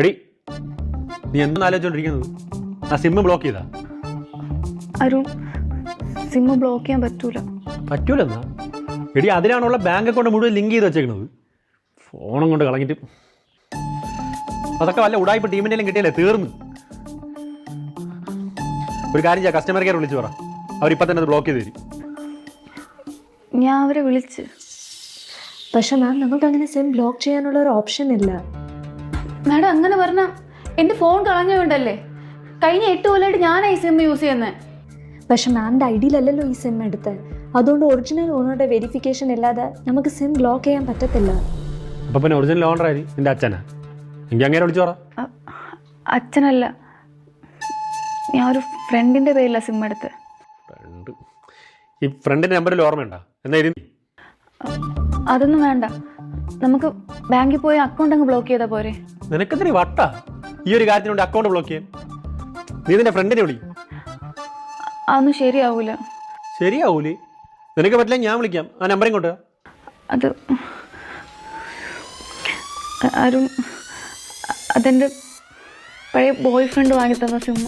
എടി നീ എന്താണ് ആലോചിച്ചോണ്ടിരിക്കുന്നത്? ആ സിമ്മ് ബ്ലോക്ക് ചെയ്താ? അരുൺ, സിമ്മ് ബ്ലോക്ക് ചെയ്യാൻ പറ്റൂല. പറ്റൂലെന്നാ? എടി അതിലാണുള്ള ബാങ്ക് അക്കൗണ്ട് മുഴുവൻ ലിങ്ക് ചെയ്ത് വെച്ചേക്കുന്നത്. ഫോണും കൊണ്ട് കളഞ്ഞിട്ട് അതൊക്കെ വല്ല ഉടായ്പ ടീമിൻ്റെയും കിട്ടിയല്ലേ, തീർന്നു. ഒരു കാര്യം ചെയ്യാം, കസ്റ്റമർ കെയർ വിളിച്ചു പറ, അവരിപ്പം തന്നെ അത് ബ്ലോക്ക് ചെയ്ത് തരും. ഞാൻ അവരെ വിളിച്ച്. പക്ഷെ മാം, നമുക്ക് അങ്ങനെ സിം ബ്ലോക്ക് ചെയ്യാനുള്ള ഒരു ഓപ്ഷൻ ഇല്ല. മാഡം അങ്ങനെ പറഞ്ഞാൽ എൻ്റെ ഫോൺ കളഞ്ഞുകൊണ്ടല്ലേ? കഴിഞ്ഞ 8 കൊല്ലമായിട്ട് ഞാനാണ് ഈ സിം യൂസ് ചെയ്യുന്നത്. പക്ഷെ മാമിൻ്റെ ഐഡിയിലല്ലല്ലോ ഈ സിം എടുത്തത്. അതുകൊണ്ട് ഒറിജിനൽ ഓണറുടെ വെരിഫിക്കേഷൻ ഇല്ലാതെ നമുക്ക് സിം ബ്ലോക്ക് ചെയ്യാൻ പറ്റത്തില്ല. അപ്പം പിന്നെ ഒറിജിനൽ ഓണർ ആയി നിൻ്റെ അച്ഛനാ? എനിക്ക് അങ്ങനെ വിളിച്ചു പറ. അച്ഛനല്ല, ഞാൻ ഒരു ഫ്രണ്ടിൻ്റെ പേരിലാണ് സിം എടുത്ത്. ഫ്രണ്ട്? ഈ ഫ്രണ്ടിൻ്റെ നമ്പറിൽ ഓർമ്മയുണ്ടോ? എന്നാ ഇരുന്ന് അതൊന്നും വേണ്ട, നമുക്ക് ബാങ്കിൽ പോയി അക്കൗണ്ട് അങ്ങ് ബ്ലോക്ക് ചെയ്താൽ പോരെ? നിനക്കെന്തിനീ വട്ടാ ഈ ഒരു കാര്യത്തിനുണ്ട് അക്കൗണ്ട് ബ്ലോക്ക് ചെയ്യാൻ? നീ നിന്റെ ഫ്രണ്ടിനെ വിളി. അതൊന്നും ശരിയാവൂല. ശരിയാവൂലേ? നിനക്ക് പറ്റില്ല, ഞാൻ വിളിക്കാം. ആ നമ്പർ ഇങ്ങോട്ട്. അത് അരുൺ, അതെൻ്റെ പഴയ ബോയ് ഫ്രണ്ട് വാങ്ങി തന്ന സിമ്മ.